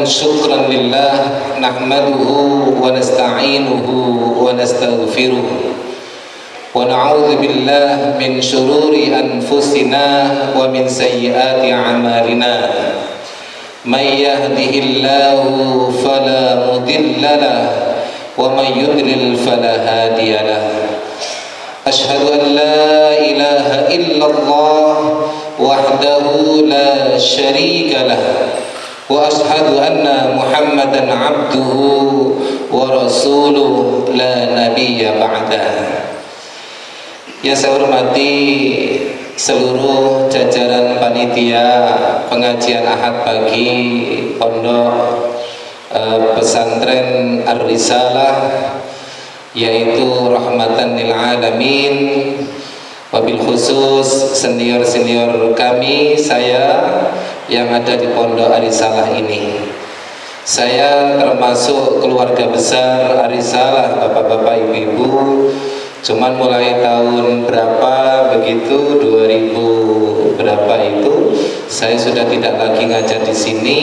شكرا لله نحمده ونستعينه ونستغفره ونعوذ بالله من شرور أنفسنا ومن سيئات أعمالنا من يهده الله فلا مضل له ومن يضلل فلا هادي له أشهد أن لا إله إلا الله وحده لا شريك له وأشهد أن محمدا عبده ورسوله لا نبي بعده. Yang saya hormati seluruh jajaran panitia pengajian Ahad pagi Pondok Pesantren Ar-Risalah, yaitu rahmatan lil alamin, wabil khusus senior-senior kami, saya yang ada di Pondok Ar-Risalah ini. Saya termasuk keluarga besar Ar-Risalah, bapak-bapak, ibu-ibu. Cuman mulai tahun berapa begitu, 2000 berapa itu, saya sudah tidak lagi ngajar di sini,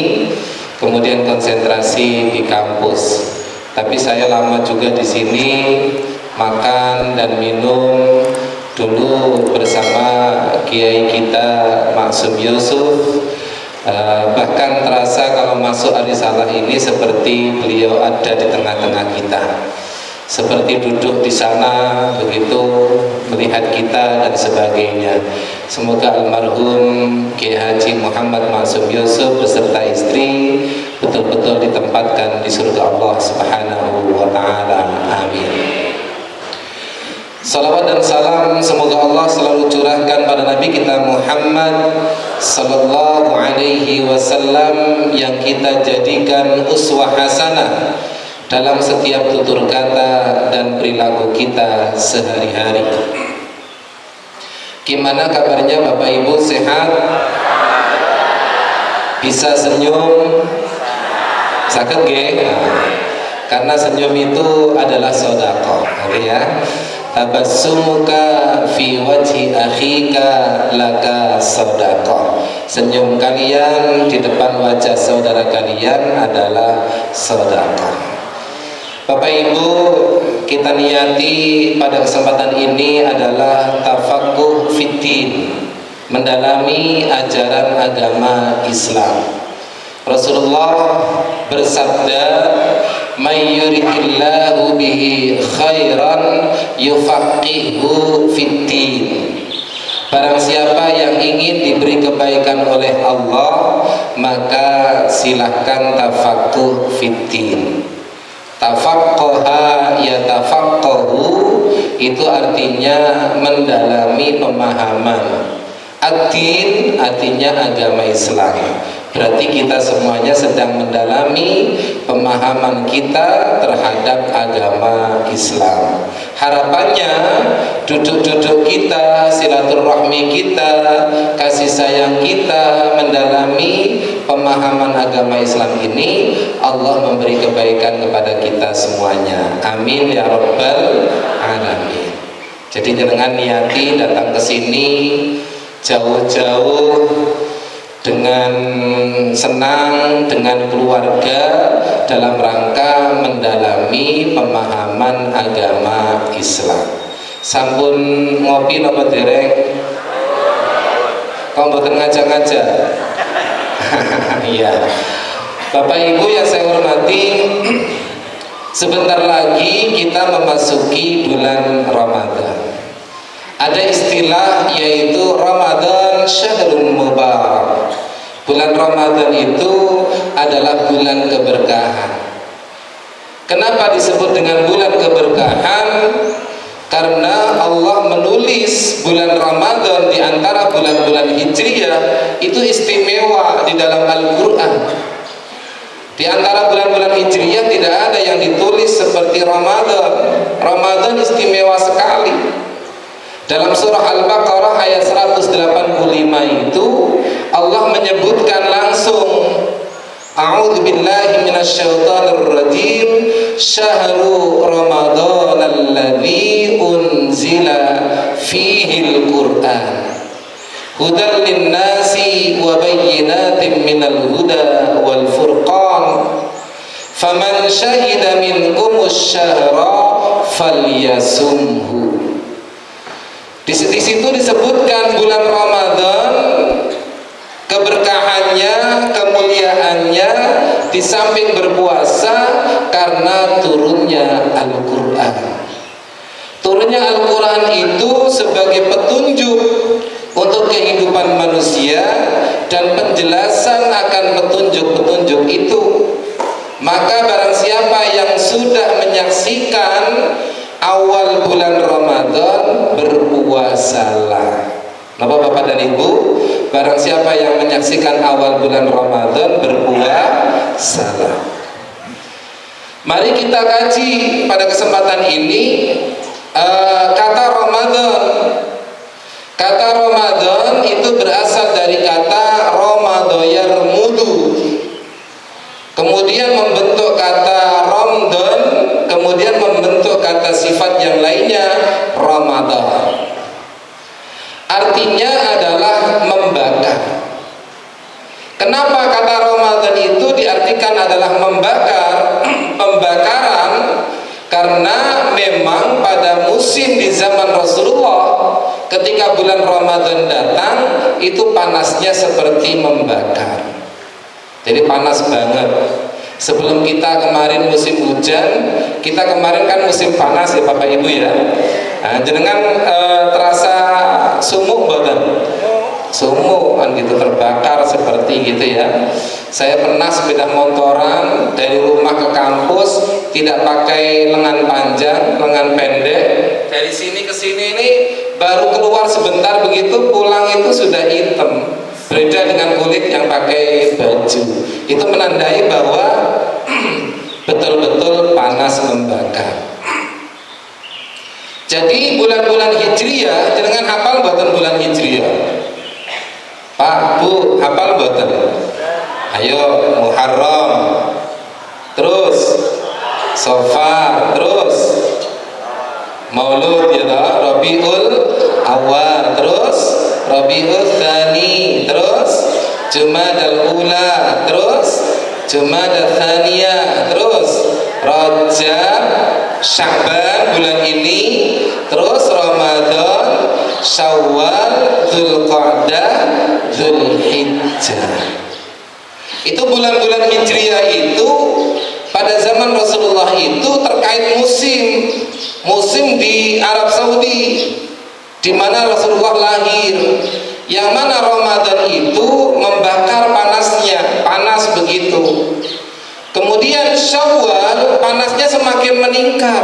kemudian konsentrasi di kampus. Tapi saya lama juga di sini, makan dan minum dulu bersama kiai kita Maksum Yusuf. Bahkan terasa kalau masuk Ar-Risalah ini seperti beliau ada di tengah-tengah kita, seperti duduk di sana begitu, melihat kita dan sebagainya. Semoga almarhum Kiai Haji Muhammad Maksum Yusuf beserta istri betul-betul ditempatkan di surga Allah Subhanahu wa taala. Amin. Salawat dan salam semoga Allah selalu curahkan pada Nabi kita Muhammad sallallahu alaihi wasallam yang kita jadikan uswah hasanah dalam setiap tutur kata dan perilaku kita sehari-hari. Gimana kabarnya Bapak Ibu, sehat? Bisa senyum? Sakit nggih? Karena senyum itu adalah sedekah, oke ya. Tabassumuka fi wajhi akhika laka sedekah. Senyum kalian di depan wajah saudara kalian adalah sedekah. Bapak Ibu, kita niyati pada kesempatan ini adalah tafaqquh fiddin, mendalami ajaran agama Islam. Rasulullah bersabda, "May yuridillahu bihi khairan yufaqihu fiddin." Barang siapa yang ingin diberi kebaikan oleh Allah, maka silahkan tafaqquh fiddin. Tafaqqaha yatafaqqahu itu artinya mendalami pemahaman. Ad-din artinya agama Islam. Berarti kita semuanya sedang mendalami pemahaman kita terhadap agama Islam. Harapannya duduk-duduk kita, silaturahmi kita, kasih sayang kita mendalami pemahaman agama Islam ini, Allah memberi kebaikan kepada kita semuanya. Amin ya rabbal alamin. Jadi jangan niati datang ke sini jauh-jauh dengan senang dengan keluarga dalam rangka mendalami pemahaman agama Islam. Sampun ngopi napa dereng? Kok mboten ngajak-ngajak? Iya. Bapak Ibu yang saya hormati, sebentar lagi kita memasuki bulan Ramadan. Ada istilah yaitu Ramadan Syahrul Mubarak. Bulan Ramadan itu adalah bulan keberkahan. Kenapa disebut dengan bulan keberkahan? Karena Allah menulis bulan Ramadan di antara bulan-bulan Hijriyah itu istimewa di dalam Al-Quran. Di antara bulan-bulan Hijriyah tidak ada yang ditulis seperti Ramadan. Ramadan istimewa sekali. Dalam surah Al-Baqarah ayat 185 itu Allah menyebutkan langsung, A'udzu billahi minasyaitonir rajim, syahru Ramadan alladzi unzila fihil Qur'an hudan linnasi wa bayyinatin minal huda wal furqan Faman syahida minkumus syahra falyasumhu. Di situ disebutkan bulan Ramadan, keberkahannya, kemuliaannya, di samping berpuasa karena turunnya Al-Quran. Turunnya Al-Quran itu sebagai petunjuk untuk kehidupan manusia dan penjelasan akan petunjuk-petunjuk itu. Maka barang siapa yang sudah menyaksikan awal bulan Ramadan, berpuasalah. Bapak-bapak dan Ibu, barang siapa yang menyaksikan awal bulan Ramadan, berpuasalah. Mari kita kaji pada kesempatan ini kata Ramadan. Kata Ramadan itu berasal dari kata Ramadan mudu, kemudian membentuk kata Ramadan, kemudian membentuk kata sifat yang lainnya Ramadan. Artinya adalah membakar. Kenapa kata Ramadan itu diartikan adalah membakar? Pembakaran karena memang pada musim di zaman Rasulullah, ketika bulan Ramadan datang, itu panasnya seperti membakar. Jadi panas banget. Sebelum kita kemarin musim hujan, kita kemarin kan musim panas ya Bapak Ibu ya. Nah, jenengan terasa sumuk badan, sumuk kan gitu, terbakar seperti gitu ya. Saya pernah sepeda motoran dari rumah ke kampus, tidak pakai lengan panjang, lengan pendek. Dari sini ke sini ini baru keluar sebentar, begitu pulang itu sudah hitam, beda dengan kulit yang pakai baju. Itu menandai bahwa betul-betul panas membakar. Jadi bulan-bulan Hijriyah, jangan hafal buatan bulan Hijriyah. Pak, Bu, hafal buatan? Ayo, Muharram, terus Safar, terus Maulud ya, Rabiul Awal, terus Rabiul Tsani, terus Jumadal Ula, terus Jumadal Tsaniyah, terus Rajab, Sya'ban bulan ini, terus Ramadan, Syawal, Dzulqa'dah, Dzulhijjah. Itu bulan-bulan Hijriyah itu pada zaman Rasulullah itu terkait musim di Arab Saudi, di mana Rasulullah lahir. Yang mana Ramadan itu membakar panasnya, panas begitu. Kemudian Syawal panasnya semakin meningkat.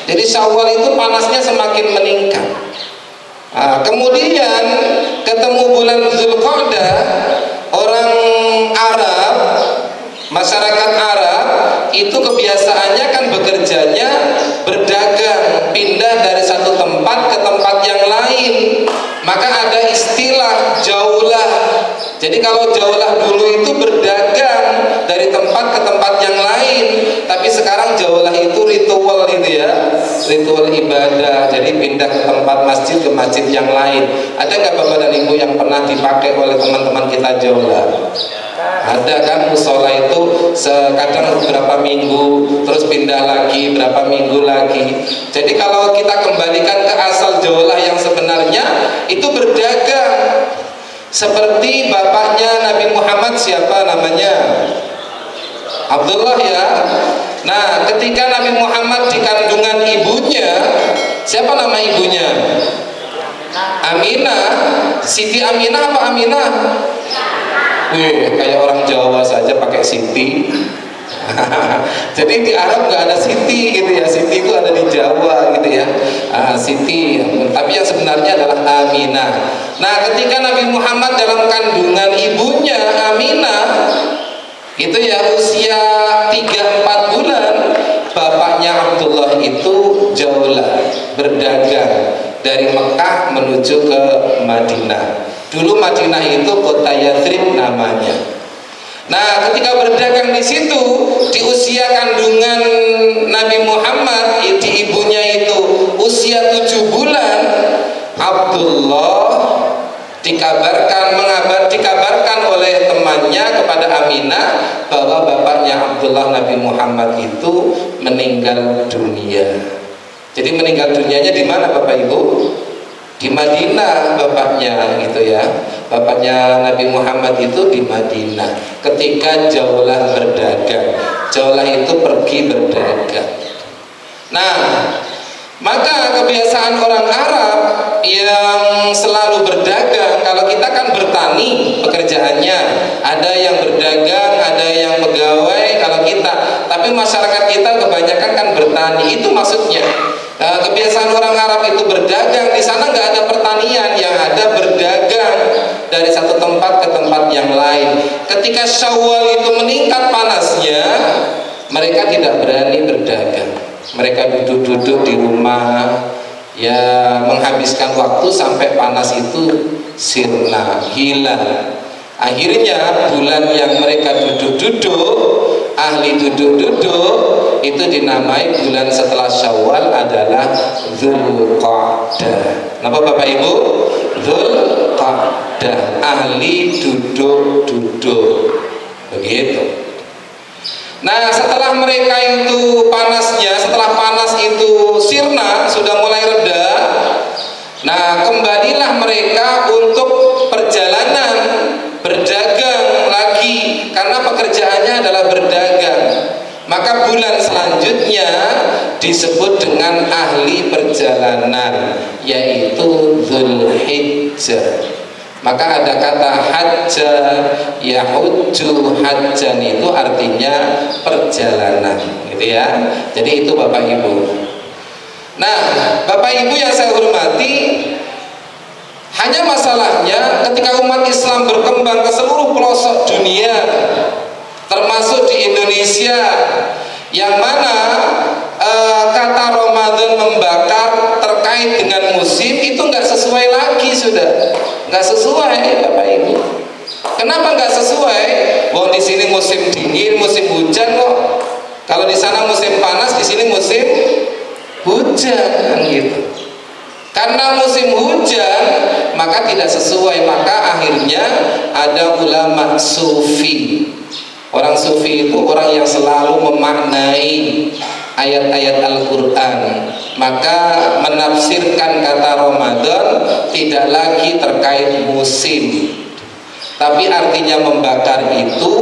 Jadi Syawal itu panasnya semakin meningkat. Nah, kemudian ketemu bulan Dzulqa'dah, orang Arab, masyarakat Arab itu kebiasaannya kan bekerjanya berdagang, pindah dari satu tempat ke tempat yang lain. Maka ada istilah jaulah. Jadi kalau jaulah dulu itu berdagang dari tempat ke tempat yang lain, tapi sekarang jaulah itu ritual itu ya, ritual ibadah. Jadi pindah ke tempat masjid ke masjid yang lain. Ada nggak Bapak dan Ibu yang pernah dipakai oleh teman-teman kita jaulah? Ada kan, musola itu kadang beberapa minggu, terus pindah lagi, berapa minggu lagi. Jadi kalau kita kembalikan ke asal jaulah yang sebenarnya, itu berdagang. Seperti bapaknya Nabi Muhammad, siapa namanya? Abdullah ya. Nah, ketika Nabi Muhammad di kandungan ibunya, siapa nama ibunya? Aminah. Siti Aminah apa Aminah? Wih, kayak orang Jawa saja pakai Siti. Jadi di Arab nggak ada Siti gitu ya. Siti itu ada di Jawa gitu ya. Siti, tapi yang sebenarnya adalah Aminah. Nah, ketika Nabi Muhammad dalam kandungan ibunya Aminah itu ya usia 3-4 bulan, bapaknya Abdullah itu jaulah, berdagang dari Mekah menuju ke Madinah. Dulu Madinah itu kota Yathrib namanya. Nah, ketika berdagang di situ, di usia kandungan Nabi Muhammad, di ibunya itu usia 7 bulan, Abdullah dikabarkan oleh temannya kepada Aminah bahwa bapaknya Abdullah Nabi Muhammad itu meninggal dunia. Jadi meninggal dunianya di mana Bapak Ibu? Di Madinah bapaknya gitu ya. Bapaknya Nabi Muhammad itu di Madinah ketika Jaulah berdagang. Jaulah itu pergi berdagang. Nah, maka kebiasaan orang Arab yang selalu berdagang, kalau kita kan bertani pekerjaannya, ada yang berdagang, ada yang pegawai kalau kita, tapi masyarakat kita kebanyakan kan bertani, itu maksudnya. Kebiasaan orang Arab itu berdagang, di sana nggak ada pertanian, yang ada berdagang dari satu tempat ke tempat yang lain. Ketika Syawal itu meningkat panasnya, mereka tidak berani berdagang. Mereka duduk-duduk di rumah, ya menghabiskan waktu sampai panas itu sirna, hilang. Akhirnya bulan yang mereka duduk-duduk, ahli duduk-duduk, itu dinamai bulan setelah Syawal adalah Dzulqa'dah. Napa Bapak Ibu? Dzulqa'dah, ahli duduk-duduk. Begitu. Nah, setelah mereka itu panasnya, setelah panas itu sirna, sudah mulai reda, nah kembalilah mereka untuk perjalanan berdagang lagi, karena pekerjaannya adalah berdagang. Maka bulan selanjutnya disebut dengan ahli perjalanan, yaitu Dzulhijjah. Maka ada kata hajja, yahujju hajjan, itu artinya perjalanan, gitu ya. Jadi itu Bapak Ibu. Nah, Bapak Ibu yang saya hormati, hanya masalahnya ketika umat Islam berkembang ke seluruh pelosok dunia, termasuk di Indonesia, yang mana kata Ramadan membakar terkait dengan musim itu nggak sesuai lagi, sudah nggak sesuai Bapak Ibu. Kenapa nggak sesuai? Bahwa di sini musim dingin, musim hujan kok. Kalau di sana musim panas, di sini musim hujan, gitu. Karena musim hujan maka tidak sesuai, maka akhirnya ada ulama sufi. Orang sufi itu orang yang selalu memaknai ayat-ayat Al-Quran, maka menafsirkan kata Ramadan tidak lagi terkait musim, tapi artinya membakar itu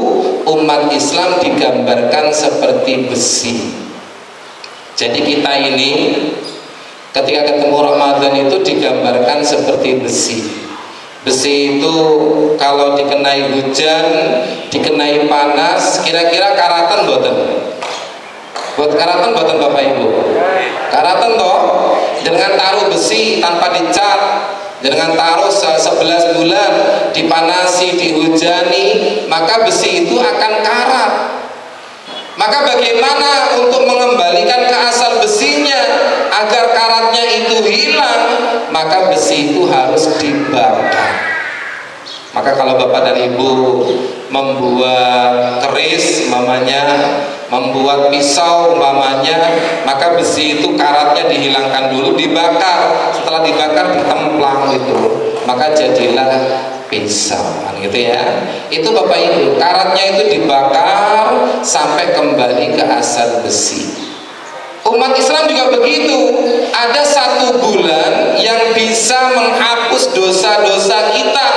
umat Islam digambarkan seperti besi. Jadi kita ini ketika ketemu Ramadan itu digambarkan seperti besi. Besi itu kalau dikenai hujan, dikenai panas, kira-kira karatan boten? Buat karatan boten Bapak Ibu? Karatan toh, dengan taruh besi tanpa dicat, dengan taruh 11 bulan, dipanasi, dihujani, maka besi itu akan karat. Maka bagaimana untuk mengembalikan ke asal besinya agar karatnya itu hilang? Maka besi itu harus dibakar. Maka kalau Bapak dan Ibu membuat keris mamanya, membuat pisau mamanya, maka besi itu karatnya dihilangkan dulu, dibakar. Setelah dibakar ditemplang itu, maka jadilah pisau, gitu ya. Itu Bapak Ibu, karatnya itu dibakar sampai kembali ke asal besi. Umat Islam juga begitu. Ada satu bulan yang bisa menghapus dosa-dosa kita.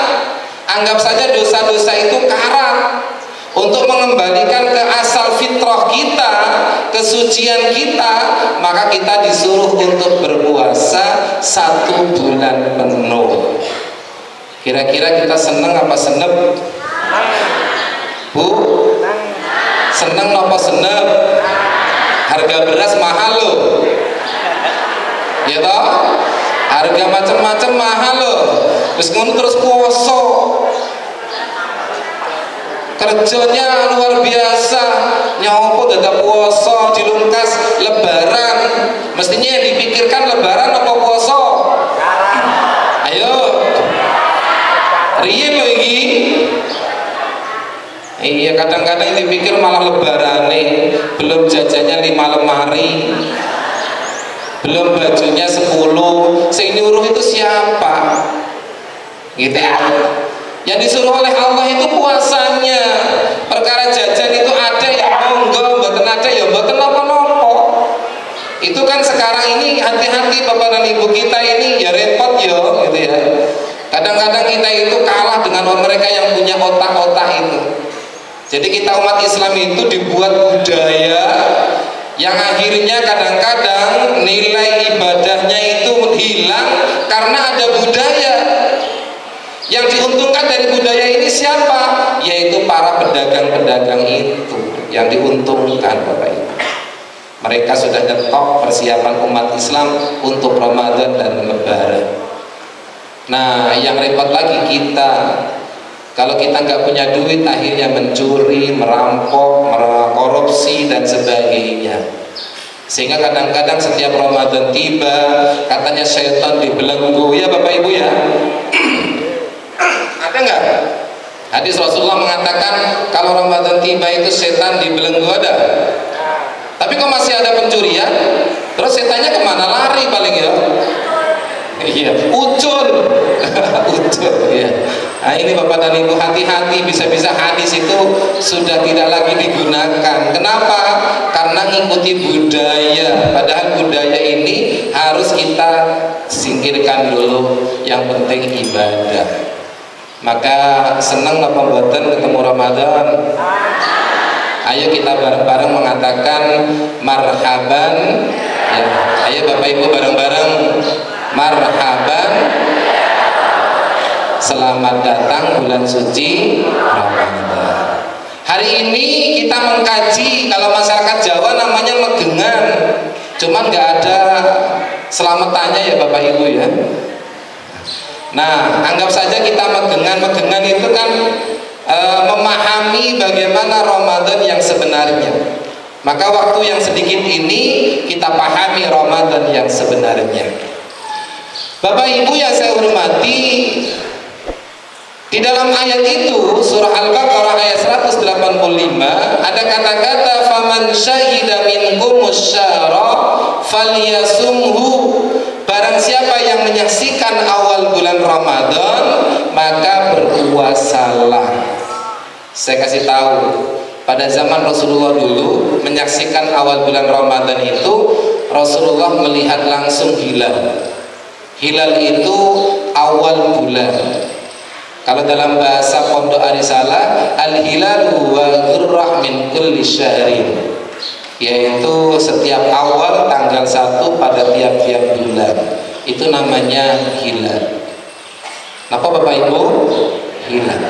Anggap saja dosa-dosa itu karat. Untuk mengembalikan ke asal fitrah kita, kesucian kita, maka kita disuruh untuk berpuasa 1 bulan penuh. Kira-kira kita seneng apa senep? Bu? Seneng apa senep? Harga beras mahal loh, ya toh? Harga macam-macam mahal loh. Terus poso, kerjanya luar biasa. Nyopo dadak poso dilungkas lebaran. Mestinya yang dipikirkan lebaran apa poso? Ayo, riyen lho iki. Iya, kadang-kadang dipikir malah lebaran nih, belum jajannya 5 lemari, belum bajunya 10. Sing nyuruh itu siapa? Gitu ya. Yang disuruh oleh Allah itu puasanya. Perkara jajan itu ada yang monggo, mboten ada ya mboten napa-napa. Itu kan sekarang ini hati-hati Bapak dan Ibu kita ini ya repot ya gitu ya. Kadang-kadang kita itu kalah dengan mereka yang punya otak-otak itu. Jadi kita umat Islam itu dibuat budaya yang akhirnya kadang-kadang nilai ibadahnya itu hilang karena ada budaya. Yang diuntungkan dari budaya ini siapa? Yaitu para pedagang-pedagang itu yang diuntungkan Bapak Ibu. Mereka sudah nyetok persiapan umat Islam untuk Ramadan dan Lebaran. Nah, yang repot lagi kita. Kalau kita nggak punya duit, akhirnya mencuri, merampok, korupsi dan sebagainya. Sehingga kadang-kadang setiap Ramadan tiba, katanya syaitan dibelenggu. Ya Bapak Ibu ya. Ada nggak? Hadis Rasulullah mengatakan kalau Ramadan tiba itu setan dibelenggu, ada. Tapi kok masih ada pencurian? Terus setannya kemana? Lari paling ya. Iya, ucul. Ucul ya. Nah ini Bapak dan Ibu hati-hati, bisa-bisa hadis itu sudah tidak lagi digunakan. Kenapa? Karena ngikuti budaya. Padahal budaya ini harus kita singkirkan dulu. Yang penting ibadah. Maka senang apa mboten ketemu Ramadan? Ayo kita bareng-bareng mengatakan marhaban ya. Ayo Bapak Ibu bareng-bareng marhaban, selamat datang bulan suci Ramadan. Hari ini kita mengkaji, kalau masyarakat Jawa namanya megengan, cuman nggak ada selamatannya ya Bapak Ibu ya. Nah, anggap saja kita megengan itu kan memahami bagaimana Ramadan yang sebenarnya. Maka waktu yang sedikit ini kita pahami Ramadan yang sebenarnya. Bapak Ibu yang saya hormati, di dalam ayat itu surah Al-Baqarah ayat 185 ada kata-kata faman syahida minkumus syahra falyasumhu. Barang siapa yang menyaksikan awal bulan Ramadan maka berpuasalah. Saya kasih tahu, pada zaman Rasulullah dulu menyaksikan awal bulan Ramadan itu Rasulullah melihat langsung hilal. Hilal itu awal bulan. Kalau dalam bahasa Pondok Arisalah, al-hilalu wa ghurrah min kulli syahrin, yaitu setiap awal tanggal 1 pada tiap-tiap bulan. Itu namanya hilal. Kenapa Bapak Ibu? Hilal.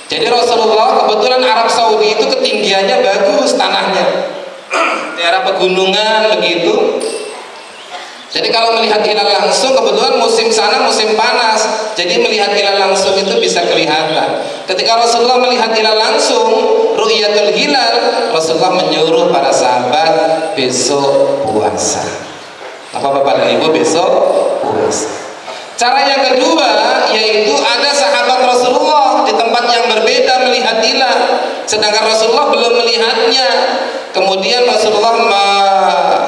Jadi Rasulullah, kebetulan Arab Saudi itu ketinggiannya bagus tanahnya, daerah pegunungan begitu. Jadi kalau melihat hilal langsung, kebetulan musim sana musim panas, jadi melihat hilal langsung itu bisa kelihatan. Ketika Rasulullah melihat hilal langsung, ru'yatul hilal, Rasulullah menyuruh para sahabat besok puasa. Apa Bapak dan Ibu besok puasa? Cara yang kedua yaitu ada sahabat Rasulullah di tempat yang berbeda melihat hilal, sedangkan Rasulullah belum melihatnya. Kemudian Rasulullah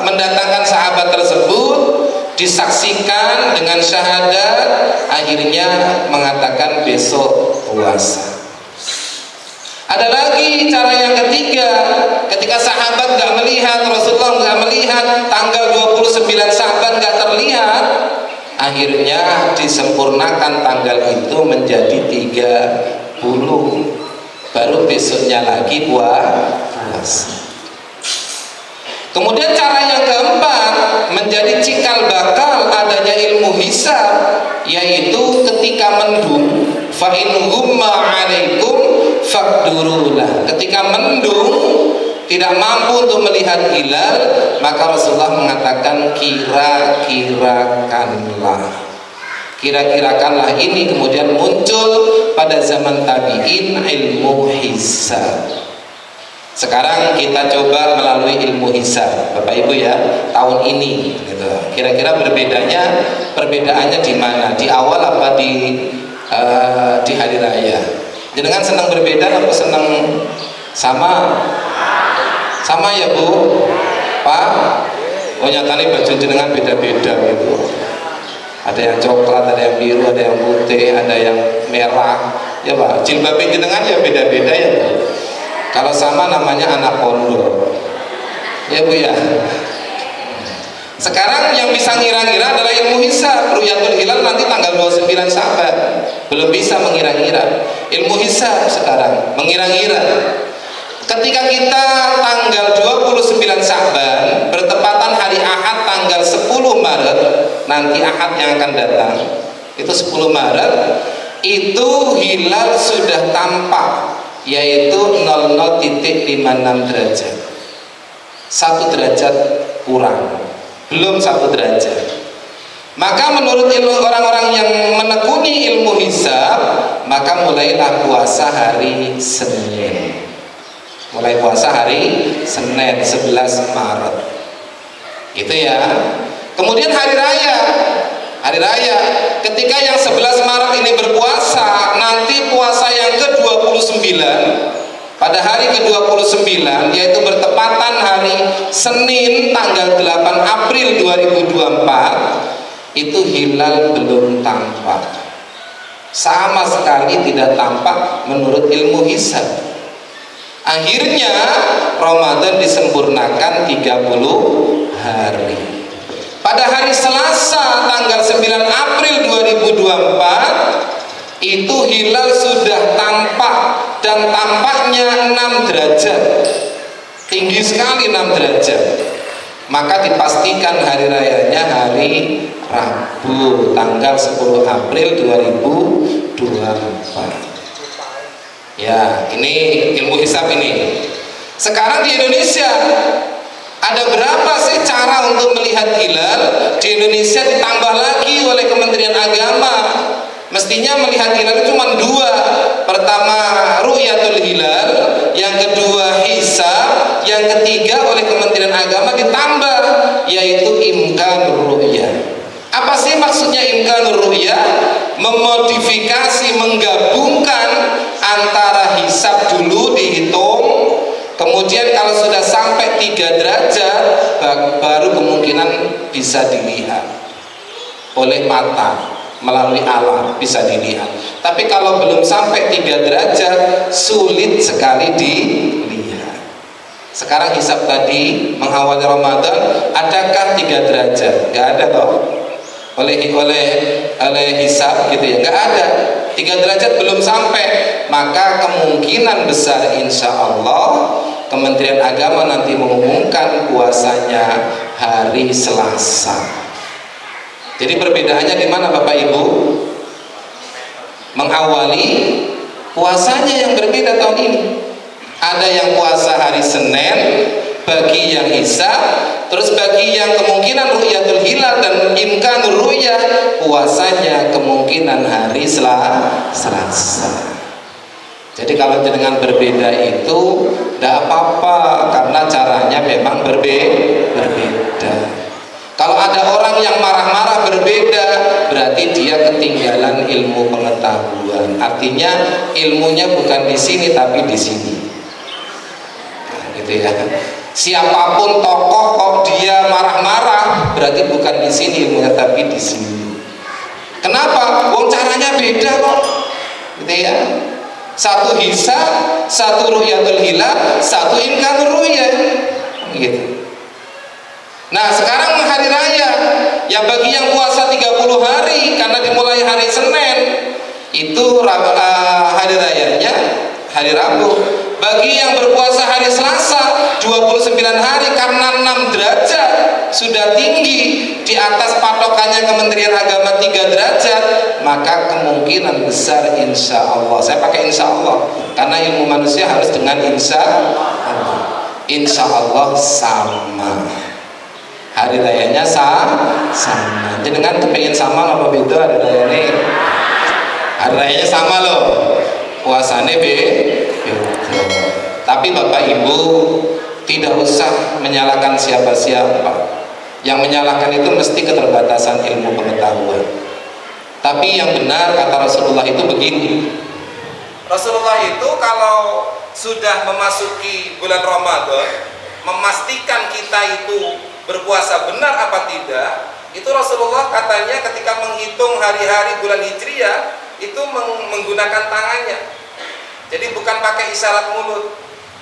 mendatangkan sahabat tersebut, disaksikan dengan syahadat, akhirnya mengatakan besok puasa. Ada lagi cara yang ketiga, ketika sahabat nggak melihat, Rasulullah nggak melihat, tanggal 29 Sya'ban nggak terlihat, akhirnya disempurnakan tanggal itu menjadi 30, baru besoknya lagi puasa. Kemudian cara yang keempat menjadi cikal bakal adanya ilmu hisab, yaitu ketika mendung, fa in humma 'alaikum faqdurulah. Ketika mendung tidak mampu untuk melihat hilal, maka Rasulullah mengatakan kira-kirakanlah. Kira-kirakanlah ini kemudian muncul pada zaman tabi'in ilmu hisab. Sekarang kita coba melalui ilmu hisab, Bapak Ibu ya, tahun ini gitu. Kira-kira perbedaannya di mana? Di awal apa di hari raya? Jenengan senang berbeda atau senang sama? Sama ya Bu? Pak? Oh nyatanya baju jenengan beda-beda gitu. Ada yang coklat, ada yang biru, ada yang putih, ada yang merah. Ya Pak, jilbab jenengan ya beda-beda ya Bu. Kalau sama namanya anak pondok. Ya Bu ya. Sekarang yang bisa ngira-ngira adalah ilmu hisab. Ru'yatul hilal nanti tanggal 29 Sya'ban. Belum bisa mengira-ngira. Ilmu hisab sekarang mengira-ngira. Ketika kita tanggal 29 Sya'ban bertepatan hari Ahad tanggal 10 Maret, nanti Ahad yang akan datang itu 10 Maret, itu hilal sudah tampak, yaitu 00.56 derajat. 1 derajat kurang, belum 1 derajat. Maka menurut orang-orang yang menekuni ilmu hisab, maka mulailah puasa hari Senin. Mulai puasa hari Senin 11 Maret. Gitu ya. Kemudian hari raya. Hari raya, ketika yang 11 Maret ini berpuasa, nanti puasa yang ke-29 pada hari ke-29, yaitu bertepatan hari Senin tanggal 8 April 2024, itu hilal belum tampak. Sama sekali tidak tampak menurut ilmu hisab. Akhirnya Ramadan disempurnakan 30 hari. Pada hari Selasa tanggal 9 April 2024 itu hilal sudah tampak, dan tampaknya 6 derajat, tinggi sekali 6 derajat. Maka dipastikan hari rayanya hari Rabu tanggal 10 April 2024. Ya, ini ilmu hisab ini. Sekarang di Indonesia ada berapa sih cara untuk melihat hilal? Di Indonesia ditambah lagi oleh Kementerian Agama. Mestinya melihat hilal itu cuma 2. Pertama ru'yatul hilal, yang kedua hisab, yang ketiga oleh Kementerian Agama ditambah, yaitu imkanur ru'yah. Apa sih maksudnya imkanur ru'yah? Memodifikasi, menggabungkan antara hisab dulu dihitung, kemudian kalau sudah sampai 3 derajat baru kemungkinan bisa dilihat oleh mata, melalui alat bisa dilihat. Tapi kalau belum sampai 3 derajat sulit sekali dilihat. Sekarang hisab tadi mengawali Ramadan, adakah 3 derajat? Gak ada toh. Oleh hisab gitu ya, gak ada. 3 derajat belum sampai. Maka kemungkinan besar insya Allah Kementerian Agama nanti mengumumkan puasanya hari Selasa. Jadi perbedaannya di mana Bapak Ibu? Mengawali puasanya yang berbeda tahun ini. Ada yang puasa hari Senin bagi yang hisab, terus bagi yang kemungkinan ru'yatul hilal dan imkanur ru'yah, puasanya kemungkinan hari Selasa. Jadi kalau dengan berbeda itu tidak apa-apa, karena caranya memang berbeda. Kalau ada orang yang marah-marah berbeda, berarti dia ketinggalan ilmu pengetahuan. Artinya ilmunya bukan di sini tapi di sini. Nah, gitu ya. Siapapun tokoh kok dia marah-marah, berarti bukan di sini ilmunya tapi di sini. Kenapa? Wong caranya beda kok. Gitu ya. Satu hisab, satu ru'yatul hilal, satu imkanur ru'yah. Gitu. Nah sekarang hari raya, yang bagi yang puasa 30 hari karena dimulai hari Senin, itu hari rayanya hari Rabu. Bagi yang berpuasa hari Selasa 29 hari karena 6 derajat sudah tinggi di atas patokannya Kementerian Agama 3 derajat, maka kemungkinan besar insya Allah, saya pakai insya Allah karena ilmu manusia harus dengan insya Allah sama. Hari rayanya sama. Jenengan kepengen sama apa beda hari rayanya? Hari rayanya sama loh. Puasanya beda. Tapi Bapak Ibu tidak usah menyalahkan siapa-siapa. Yang menyalahkan itu mesti keterbatasan ilmu pengetahuan. Tapi yang benar kata Rasulullah itu begini. Rasulullah itu kalau sudah memasuki bulan Ramadan, memastikan kita itu berpuasa benar apa tidak, itu Rasulullah katanya ketika menghitung hari-hari bulan Hijriah itu menggunakan tangannya. Jadi bukan pakai isyarat mulut.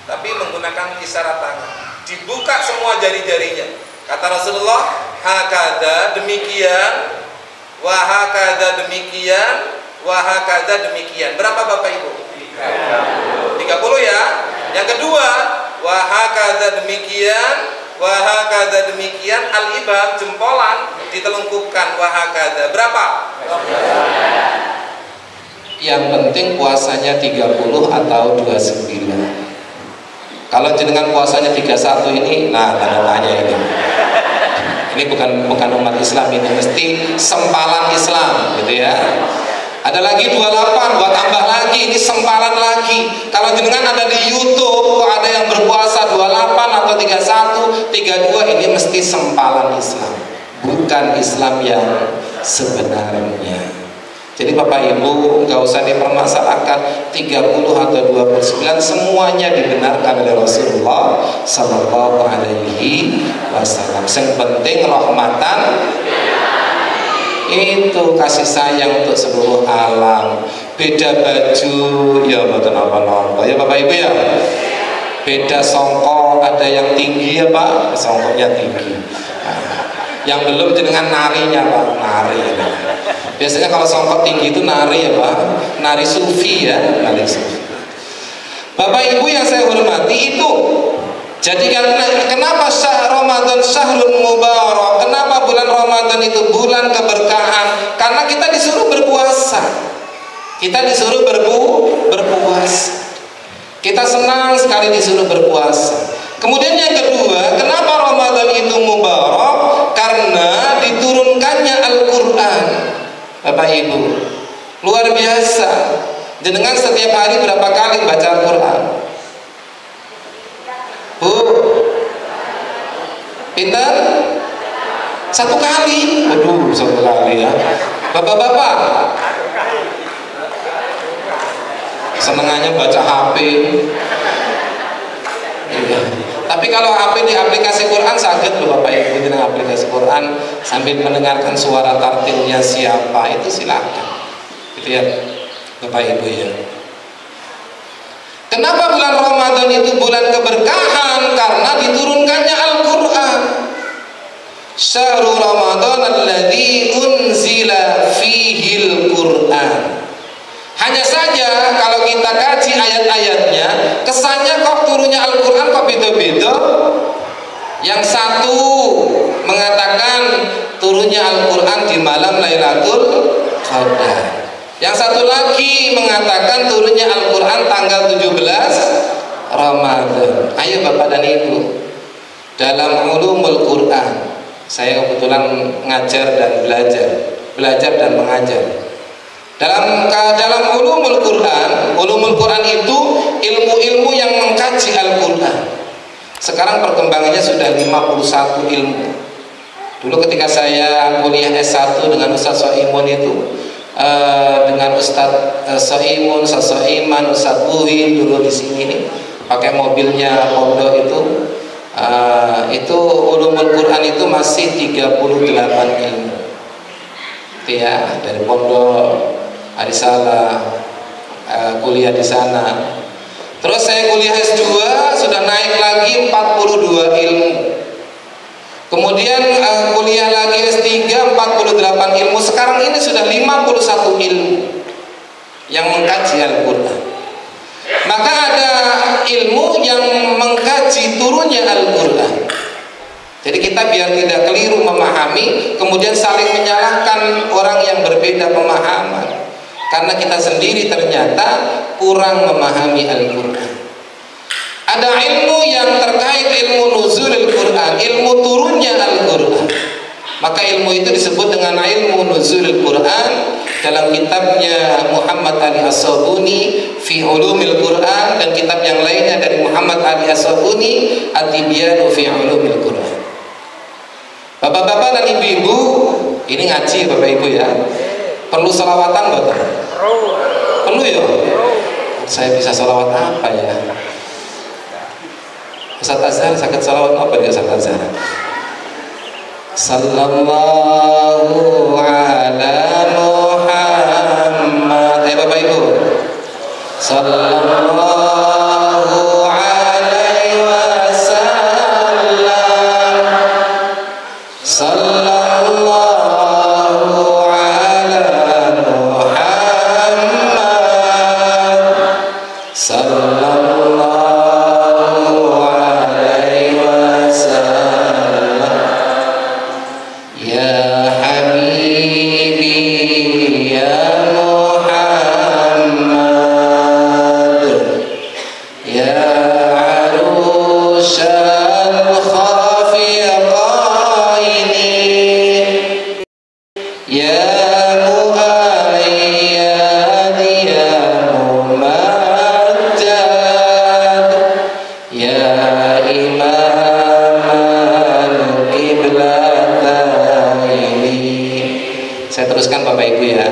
tapi menggunakan isyarat tangan. Dibuka semua jari-jarinya. Kata Rasulullah, hakada demikian, wa hakada demikian, wa hakada demikian. Berapa Bapak Ibu? 30 ya. Yang kedua, wa hakada demikian, wa hakada demikian, al-ibham jempolan ditelungkupkan, wa hakada. Berapa? Yang penting puasanya 30 atau 29. Kalau jenengan puasanya 31 ini, nah tanda-tanya ini. Ini bukan umat Islam, ini mesti sempalan Islam, gitu ya. Ada lagi 28, buat tambah lagi, ini sempalan lagi. Kalau jenengan ada di YouTube, kok ada yang berpuasa 28 atau 31, 32, ini mesti sempalan Islam, bukan Islam yang sebenarnya. Jadi Bapak Ibu nggak usah dipermasalahkan 30 atau 29, semuanya dibenarkan oleh Rasulullah Sallallahu Alaihi Wasallam. Yang penting rahmatan, itu kasih sayang untuk seluruh alam. Beda baju ya betul apa ya Bapak Ibu ya. Beda songkok, ada yang tinggi ya Pak, songkoknya tinggi. Yang belum jenengan narinya Pak, nari. Biasanya kalau songkok tinggi itu nari ya Pak, nari sufi ya, nari sufi. Bapak Ibu yang saya hormati, itu jadi kenapa Ramadan syahrun mubarak? Kenapa bulan Ramadan itu bulan keberkahan? Karena kita disuruh berpuasa. Kita disuruh berpuasa. Kita senang sekali disuruh berpuasa. Kemudian yang kedua, kenapa Ramadan itu mubarak? Karena diturunkannya Al-Quran. Bapak Ibu, luar biasa. Jenengan setiap hari berapa kali baca Al-Quran? Bu, pintar? 1 kali. Waduh, 1 kali ya. Bapak-bapak, senengannya baca HP. Ya. Tapi kalau HP di aplikasi Quran sakit loh Bapak Ibu, dengan aplikasi Quran sambil mendengarkan suara tartilnya siapa itu silakan. Gitu ya Bapak Ibu ya. Kenapa bulan Ramadan itu bulan keberkahan? Karena diturunkannya Al-Quran. Syahrul Ramadan alladzi unzila fihil Quran. Hanya saja kalau kita kaji ayat-ayatnya, kesannya kok turunnya Al-Quran kok beda-beda. Yang satu mengatakan turunnya Al-Quran di malam Lailatul Qadar. Yang satu lagi mengatakan turunnya Al-Quran tanggal 17 Ramadan. Ayo Bapak dan Ibu, dalam ulumul Quran, saya kebetulan ngajar dan belajar dan mengajar. Dalam ulumul Quran itu ilmu-ilmu yang mengkaji Al-Quran. Sekarang perkembangannya sudah 51 ilmu. Dulu ketika saya kuliah S1 dengan Ustaz Soimun itu, dengan Ustaz Soimun, Ustaz Soiman, Ustaz Buhin dulu di sini nih, pakai mobilnya pondok itu ulumul Quran itu masih 38 ilmu. Itu ya, dari pondok Arisalah, kuliah di sana. Terus saya kuliah S2 sudah naik lagi 42 ilmu. Kemudian kuliah lagi S3 48 ilmu. Sekarang ini sudah 51 ilmu yang mengkaji Al-Quran. Maka ada ilmu yang mengkaji turunnya Al-Quran. Jadi kita biar tidak keliru memahami, kemudian saling menyalahkan orang yang berbeda pemahaman. Karena kita sendiri ternyata kurang memahami Al-Quran. Ada ilmu yang terkait ilmu nuzulul Quran, ilmu turunnya Al-Quran. Maka ilmu itu disebut dengan ilmu nuzulul Quran. Dalam kitabnya Muhammad Ali As-Sabuni fi ulumil Quran, dan kitab yang lainnya dari Muhammad Ali As-Sabuni At-Tibyanu fi ulumil Quran. Bapak-bapak dan ibu-ibu, ini ngaji Bapak Ibu ya. Perlu salawatan Bapak? Perlu ya? Saya bisa salawat apa ya? Ustaz Azhar sakit salawat apa dia Ustaz Azhar? Sallallahu ala Muhammad. Bapak Ibu, sallallahu ala teruskan Bapak Ibu ya.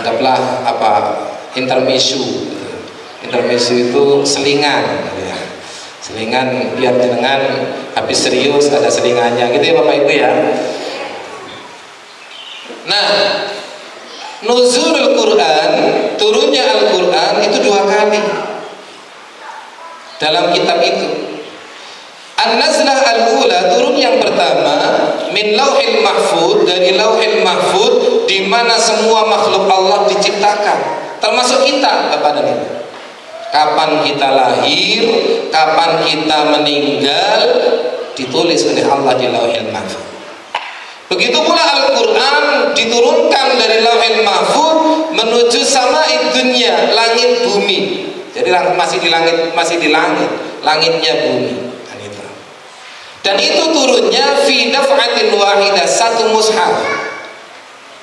Anggaplah apa intermezzo. Intermezzo itu selingan ya. Selingan biar jenengan habis serius ada selingannya gitu ya Bapak Ibu ya. Nah, nuzulul Quran, turunnya Al-Quran itu 2 kali dalam kitab itu. An-Nazlah al-ula, turun yang pertama min lauhil mahfud, dari lauhil mahfud di mana semua makhluk Allah diciptakan, termasuk kita Bapak dan Ibu. Kapan kita lahir, kapan kita meninggal, ditulis oleh Allah di lauhil mahfud. Begitu pula Al-Quran diturunkan dari lauhil mahfud menuju sama'id dunya, langit bumi. Jadi masih di langit, langitnya bumi. Dan itu turunnya fi daf'atin wahidah, 1 mushaf.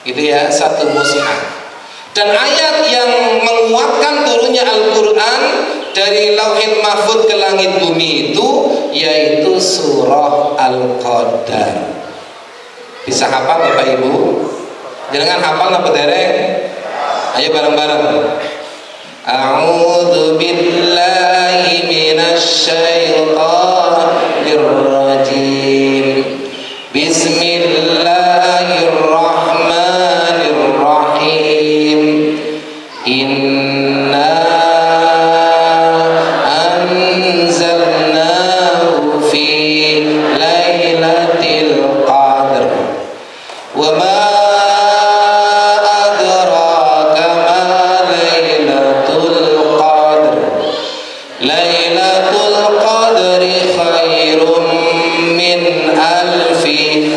Gitu ya, 1 mushaf. Dan ayat yang menguatkan turunnya Al-Quran dari lauhil mahfud ke langit bumi itu yaitu surah Al-Qadar. Bisa hafal Bapak Ibu? Jangan hafal apa dereng? Ayo bareng-bareng. A'udzu billahi minasy syaithanir rajim. Bismillahirrahmanirrahim. Inna anzalnahu fi lailatul qadr. Wa ma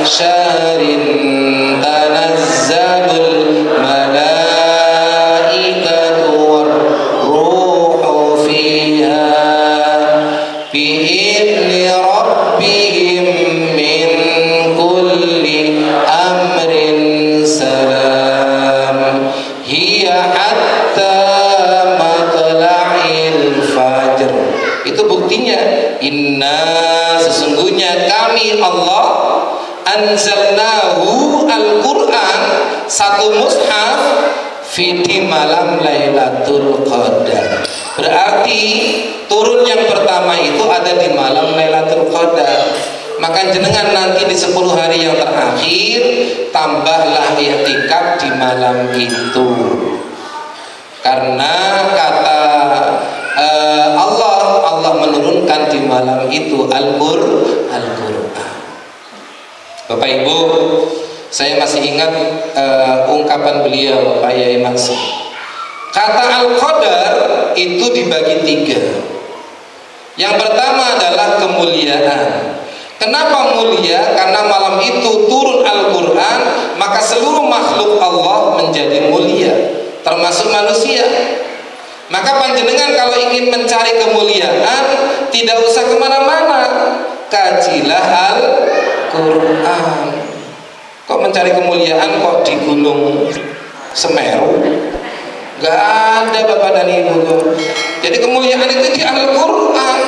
syahrin tanazzalul malaikatu war-ruhu fiha bi'izni rabbihim min kulli amrin salam hiya hatta matla'il fajr. Itu buktinya, inna sesungguhnya kami Allah anzalnahu Al-Quran, 1 mushaf fi malam Lailatul Qadar. Berarti turun yang pertama itu ada di malam Lailatul Qadar. Maka jenengan nanti di 10 hari yang terakhir tambahlah i'tikaf di malam itu. Karena kata Allah menurunkan di malam itu Al-Qur'an. Bapak Ibu, saya masih ingat ungkapan beliau Pak Yai Mansur. Kata Al-Qadar itu dibagi 3. Yang pertama adalah kemuliaan. Kenapa mulia? Karena malam itu turun Al-Quran, maka seluruh makhluk Allah menjadi mulia, termasuk manusia. Maka panjenengan kalau ingin mencari kemuliaan, tidak usah kemana-mana, kajilah Al-Quran. Kok mencari kemuliaan kok di Gunung Semeru? Gak ada Bapak dan Ibu. Jadi kemuliaan itu di Al-Quran.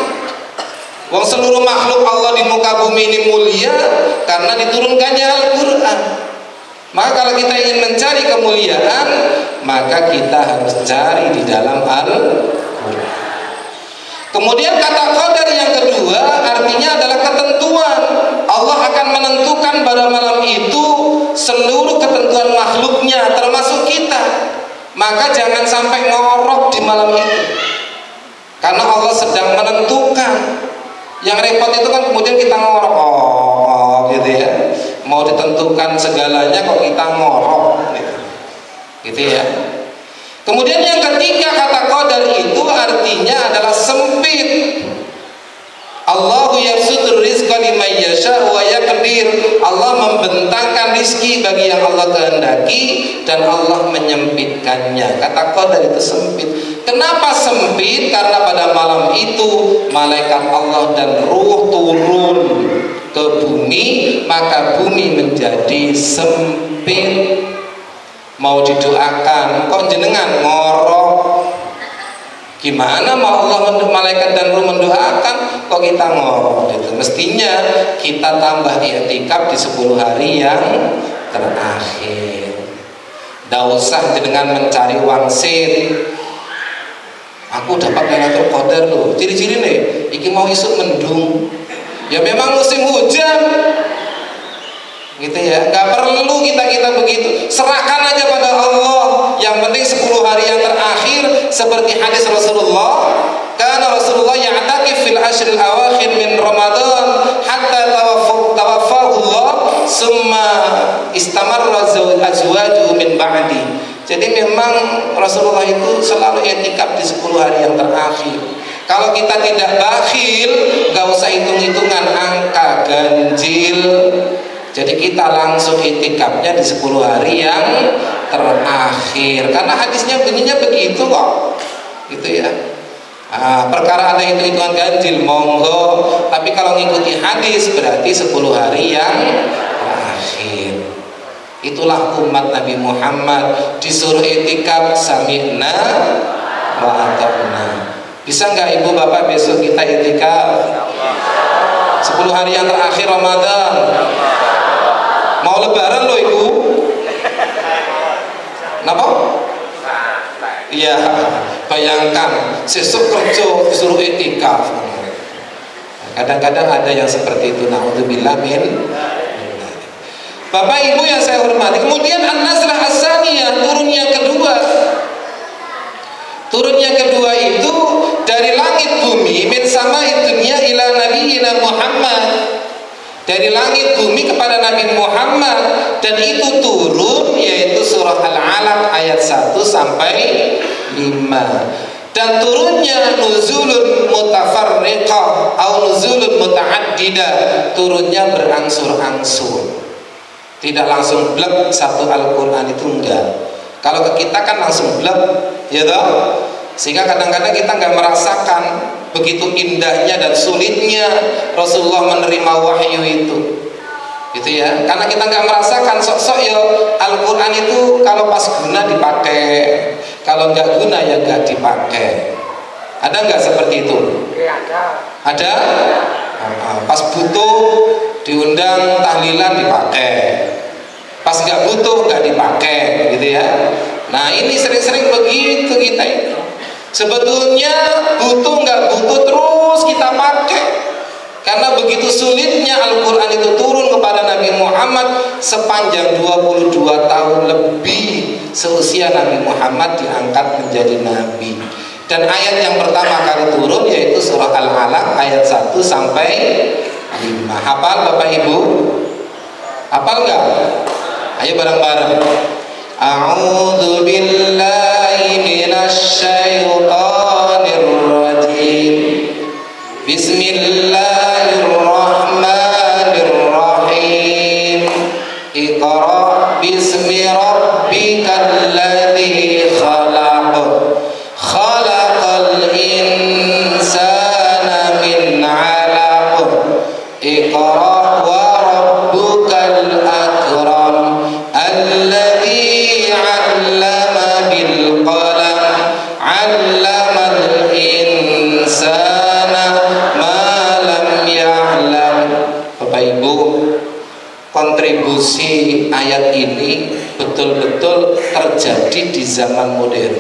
Wong seluruh makhluk Allah di muka bumi ini mulia karena diturunkannya Al-Quran. Maka kalau kita ingin mencari kemuliaan, maka kita harus cari di dalam Al-Quran. Kemudian kata qadar yang kedua artinya adalah ketentuan. Allah akan menentukan pada malam itu seluruh ketentuan makhluknya, termasuk kita. Maka jangan sampai ngorok di malam itu, karena Allah sedang menentukan. Yang repot itu kan kemudian kita ngorok, gitu ya. Mau ditentukan segalanya kok kita ngorok, gitu ya. Kemudian yang ketiga kata qadar itu artinya adalah sempit. Allahu yabsutur rizqa liman yasha wa yaqdir. Allah membentangkan rizki bagi yang Allah kehendaki dan Allah menyempitkannya. Kata qadar itu sempit. Kenapa sempit? Karena pada malam itu malaikat Allah dan ruh turun ke bumi, maka bumi menjadi sempit. Mau didoakan kok jenengan ngorok, gimana mau Allah malaikat dan ruh mendoakan kok kita ngorok gitu. Mestinya kita tambah i'tikaf di 10 hari yang terakhir. Nggak usah dengan mencari wangsit. Aku dapat Lailatul Qadar loh. Ciri-ciri nih, iki mau isuk mendung. Ya memang musim hujan. Gitu ya, nggak perlu kita begitu. Serahkan aja pada Allah. Yang penting 10 hari yang terakhir seperti hadis Rasulullah. Karena Rasulullah ya'takif fil ashril awakhir min Ramadan hatta tawaffahu Allah summa istamarra azwajuhu min ba'di. Jadi memang Rasulullah itu selalu i'tikaf di 10 hari yang terakhir. Kalau kita tidak bakhil, nggak usah hitung-hitungan angka ganjil. Jadi kita langsung i'tikafnya di 10 hari yang terakhir. Karena hadisnya bunyinya begitu kok. Gitu ya. Perkara ada hitung-hitungan ganjil monggo, tapi kalau ngikuti hadis berarti 10 hari yang terakhir. Itulah umat Nabi Muhammad disuruh i'tikaf sami'na wa ata'na. Bisa nggak ibu bapak besok kita i'tikaf 10 hari yang terakhir Ramadan? Mau lebaran loh ibu. Kenapa? Iya, bayangkan sesuk kerja disuruh i'tikaf. Kadang-kadang ada yang seperti itu. Na'udzubillah min. Bapak ibu yang saya hormati. Kemudian an-nazlah as-saniyah, turun yang kedua. Turun yang kedua itu dari langit bumi, min sama'id dunya ila nabiyina Muhammad. Dari langit bumi kepada Nabi Muhammad, dan itu turun yaitu surah Al-Alaq ayat 1 sampai 5. Dan turunnya nuzulun mutafarriqah atau nuzulun muta'addidah, turunnya berangsur-angsur. Tidak langsung blek satu Al-Qur'an itu enggak. Kalau ke kita kan langsung blek, ya toh? Sehingga kadang-kadang kita nggak merasakan begitu indahnya dan sulitnya Rasulullah menerima wahyu itu, gitu ya. Karena kita nggak merasakan sok-sok ya Al-Quran itu kalau pas guna dipakai, kalau nggak guna ya nggak dipakai. Ada nggak seperti itu? Ada. Pas butuh diundang tahlilan dipakai, pas nggak butuh nggak dipakai, gitu ya. Nah ini sering-sering begitu kita itu. Sebetulnya butuh nggak butuh terus kita pakai, karena begitu sulitnya Al-Quran itu turun kepada Nabi Muhammad sepanjang 22 tahun lebih seusia Nabi Muhammad diangkat menjadi Nabi. Dan ayat yang pertama kali turun yaitu surah Al-Alaq ayat 1 sampai 5. Hafal Bapak Ibu? Hafal nggak? Ayo bareng-bareng. A'udzu billahi minasy syaithanir rajim. Bismillahirrahmanirrahim. Iqra bismi rabbikal ladzi khalaq. Khalaqal insana min 'alaq. Iqra wa rabbukal akram. Alladzi 'allama bil qalam. 'Allamal insana ma lam ya'lam. Bapak Ibu, kontribusi ayat ini betul-betul terjadi di zaman modern,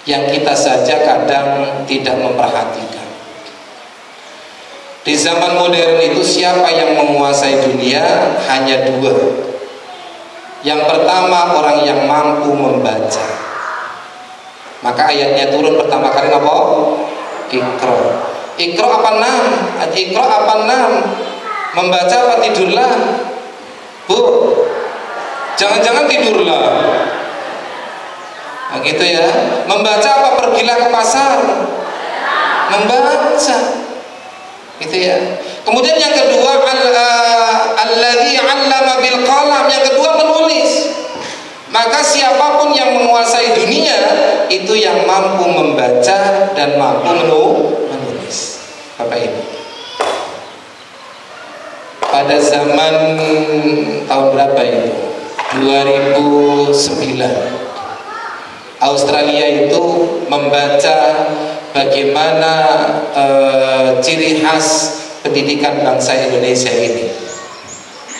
yang kita saja kadang tidak memperhatikan. Di zaman modern itu siapa yang menguasai dunia? Hanya dua. Yang pertama orang yang mampu membaca. Maka ayatnya turun pertama kali apa? Iqra. Iqra apa nam? Iqra apa nam? Membaca apa tidurlah? Bu, jangan-jangan tidurlah. Nah, gitu ya. Membaca apa pergilah ke pasar? Membaca. Gitu ya. Kemudian yang kedua alladzi 'allama bil qalam, yang kedua menulis. Maka siapapun yang menguasai dunia itu yang mampu membaca dan mampu menulis. Bapak Ibu, pada zaman tahun berapa itu? 2009 Australia itu membaca bagaimana ciri khas pendidikan bangsa Indonesia ini.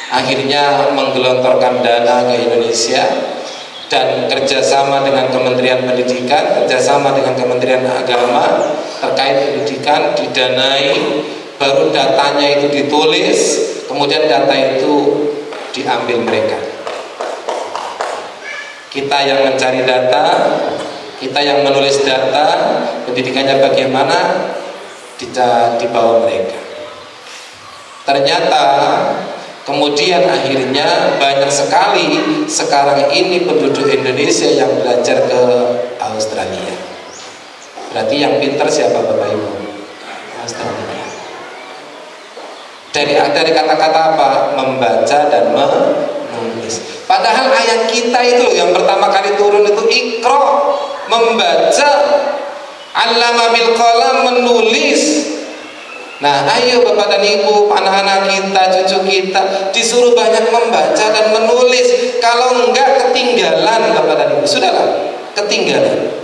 akhirnya menggelontorkan dana ke Indonesia dan kerjasama dengan Kementerian Pendidikan, kerjasama dengan Kementerian Agama terkait pendidikan didanai, baru datanya itu ditulis, kemudian data itu diambil mereka. Kita yang mencari data, kita yang menulis data, pendidikannya bagaimana, dibawa mereka. Ternyata kemudian akhirnya banyak sekali sekarang ini penduduk Indonesia yang belajar ke Australia. Berarti yang pintar siapa Bapak Ibu? Australia. Dari kata-kata apa? Membaca dan menulis. Padahal ayat kita itu yang pertama kali turun itu Iqra, membaca, 'allama bil qalam, menulis. Nah, ayo Bapak dan Ibu, anak-anak kita, cucu kita disuruh banyak membaca dan menulis. Kalau enggak ketinggalan Bapak dan Ibu, sudahlah, ketinggalan.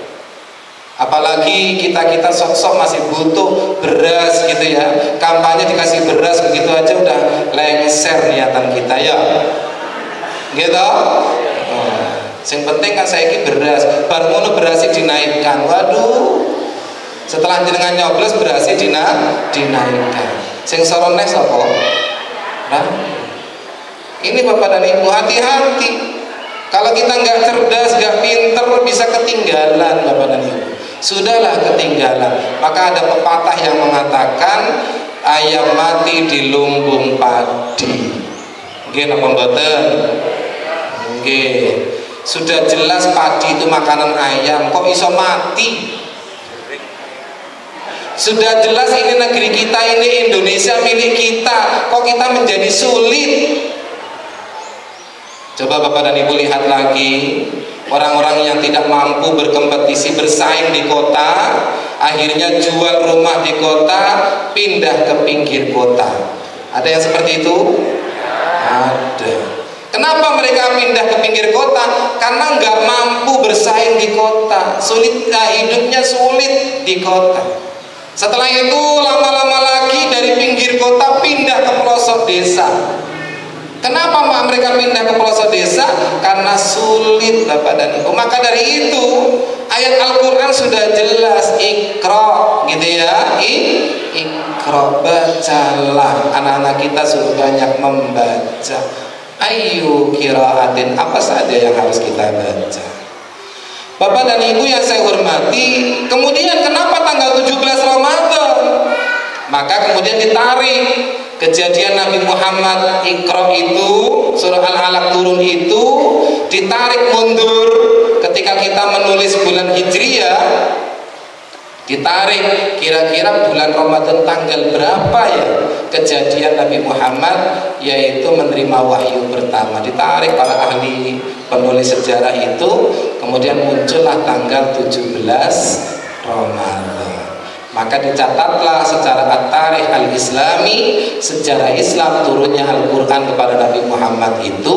Apalagi kita sok-sok masih butuh beras gitu ya. Kampanye dikasih beras begitu aja udah lengser niatan kita ya. Gitu. Yang penting kan saya ini beras, baru ngono berasnya dinaikkan. Waduh. Setelah jenengan nyoblos berasnya dinaikkan. Sing sorone sapa? Nah, ini Bapak dan Ibu hati-hati. Kalau kita nggak cerdas, nggak pinter, bisa ketinggalan Bapak dan Ibu. Sudahlah ketinggalan. Maka ada pepatah yang mengatakan ayam mati di lumbung padi. Nggih napa mboten? Nggih. Sudah jelas padi itu makanan ayam, kok iso mati? Sudah jelas ini negeri kita, ini Indonesia milik kita, kok kita menjadi sulit? Coba Bapak dan Ibu lihat lagi, orang-orang yang tidak mampu berkompetisi bersaing di kota, akhirnya jual rumah di kota, pindah ke pinggir kota. Ada yang seperti itu? Ada. Kenapa mereka pindah ke pinggir kota? Karena nggak mampu bersaing di kota, sulit, hidupnya sulit di kota. Setelah itu lama-lama lagi dari pinggir kota pindah ke pelosok desa. Kenapa mereka pindah ke pelosok desa? Karena sulit Bapak dan Ibu. Maka dari itu ayat Al-Quran sudah jelas, Iqra gitu ya. Iqra, bacalah. Anak-anak kita suruh banyak membaca. Ayu qiraatin, apa saja yang harus kita baca. Bapak dan Ibu yang saya hormati, kemudian kenapa tanggal 17 Ramadan? Maka kemudian ditarik kejadian Nabi Muhammad Iqra itu, surah Al-Alaq turun itu ditarik mundur ketika kita menulis bulan Hijriah, ditarik kira-kira bulan Ramadan tanggal berapa ya kejadian Nabi Muhammad yaitu menerima wahyu pertama. Ditarik para ahli penulis sejarah itu, kemudian muncullah tanggal 17 Ramadan. Maka dicatatlah secara at-tarikh al-islami, sejarah Islam turunnya Al-Quran kepada Nabi Muhammad itu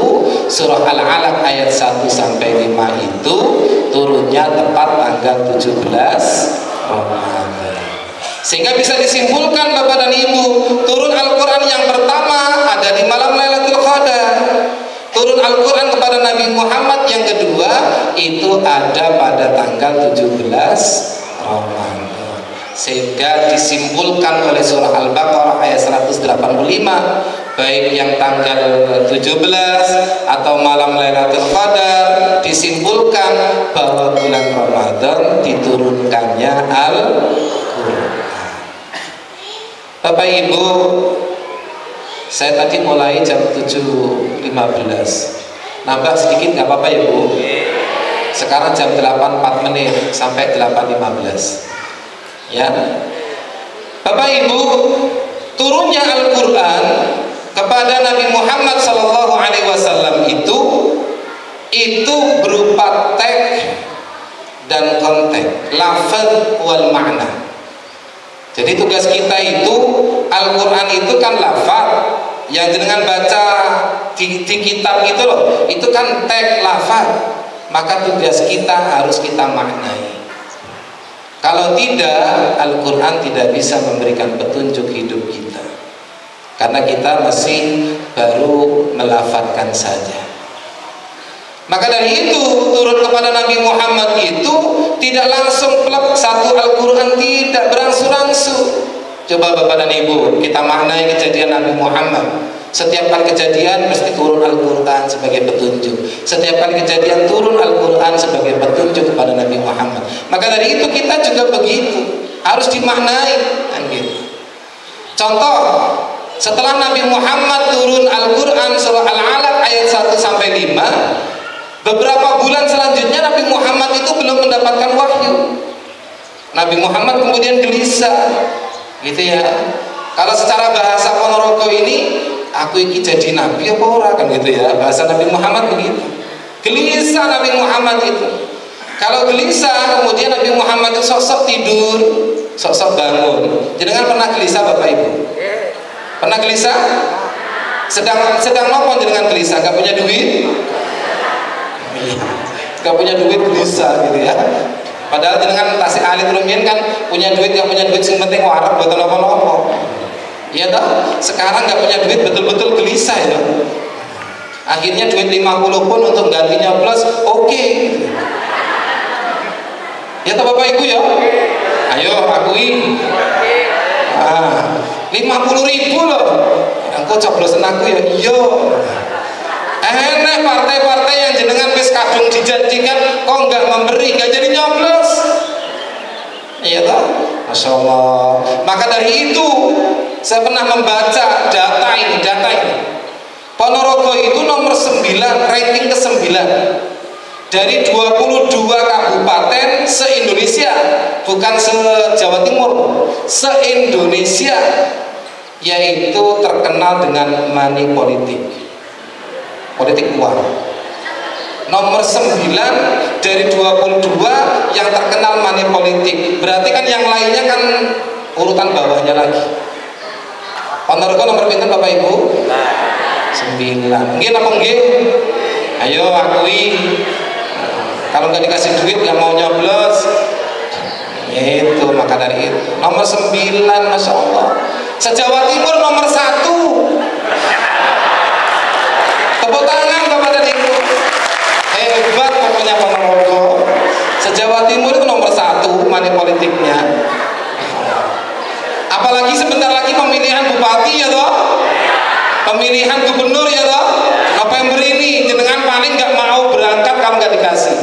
surah Al-Alaq ayat 1 sampai 5 itu turunnya tepat tanggal 17 Ramadan. Sehingga bisa disimpulkan Bapak dan Ibu, turun Al-Quran yang pertama ada di malam Lailatul Qadar. Turun Al-Quran kepada Nabi Muhammad yang kedua itu ada pada tanggal 17 Ramadan. Sehingga disimpulkan oleh surah Al-Baqarah ayat 185, baik yang tanggal 17 atau malam Lailatul Qadar, disimpulkan bahwa bulan Ramadan diturunkannya Al-Quran. Bapak Ibu, saya tadi mulai jam 7.15. Nambah sedikit nggak apa-apa ya Bu? Sekarang jam 8.04 sampai 8.15. Ya, Bapak Ibu, turunnya Al-Quran kepada Nabi Muhammad SAW itu berupa teks dan konteks, lafaz wal makna. Jadi tugas kita itu, Al-Quran itu kan lafaz yang dengan baca di kitab itu loh, itu kan teks lafaz. Maka tugas kita harus kita maknai. Kalau tidak, Al-Quran tidak bisa memberikan petunjuk hidup kita. karena kita masih baru melafadzkan saja. Maka dari itu turun kepada Nabi Muhammad itu tidak langsung plek satu Al-Quran, tidak berangsur-angsur. Coba Bapak dan Ibu kita maknai kejadian Nabi Muhammad. Setiap kali kejadian mesti turun Al-Quran sebagai petunjuk. Setiap kali kejadian turun Al-Quran sebagai petunjuk kepada Nabi Muhammad. Maka dari itu kita juga begitu, harus dimaknai kan gitu. Contoh, setelah Nabi Muhammad turun Al-Quran surah Al-Alaq ayat 1 sampai 5, beberapa bulan selanjutnya Nabi Muhammad itu belum mendapatkan wahyu. Nabi Muhammad kemudian gelisah, gitu ya. Kalau secara bahasa Ponorogo ini, aku ini jadi nabi apa ora kan gitu ya. Bahasa Nabi Muhammad begitu. Gelisah Nabi Muhammad itu. Kalau gelisah, kemudian Nabi Muhammad itu sok-sok tidur, sok-sok bangun. Jenengan pernah gelisah Bapak Ibu? Pernah gelisah? Sedang nopo jenengan gelisah? Gak punya duit? Gak punya duit gelisah gitu ya. Padahal jenengan tasik alit rumiyin kan punya duit, gak punya duit sing penting warak betul apa-apa. Iya toh? Sekarang gak punya duit betul-betul gelisah ya. Akhirnya duit 50 pun untuk gantinya plus oke. Ya toh Bapak Ibu ya. Ayo akui. 50.000 loh. Aku coblosan aku ya. Iya. Enak partai-partai yang jenengan wis kadung dijanjikan kok nggak memberi, nggak jadi nyoblos. Iya toh? Masya Allah. Maka dari itu saya pernah membaca data ini. Ponorogo itu nomor 9, rating ke-9 dari 22 kabupaten se-Indonesia, bukan se-Jawa Timur, se-Indonesia, yaitu terkenal dengan money politik uang. Nomor 9 dari 22 yang terkenal money politik. Berarti kan yang lainnya kan urutan bawahnya lagi. Ponorogo nomor pinten Bapak Ibu? 9. Nggih napa nggih? Ayo akui. Kalau nggak dikasih duit nggak mau nyoblos. Itu maka dari itu. Nomor 9, Masya Allah. Se-Jawa Timur nomor 1. Tepuk tangan Bapak dan Ibu. Hebat pokoknya Ponorogo. Se-Jawa Timur itu nomor 1 money politiknya. Apalagi sebentar lagi pemilihan bupati ya toh, pemilihan gubernur ya toh. November ini jenengan paling nggak mau berangkat kalau nggak dikasih.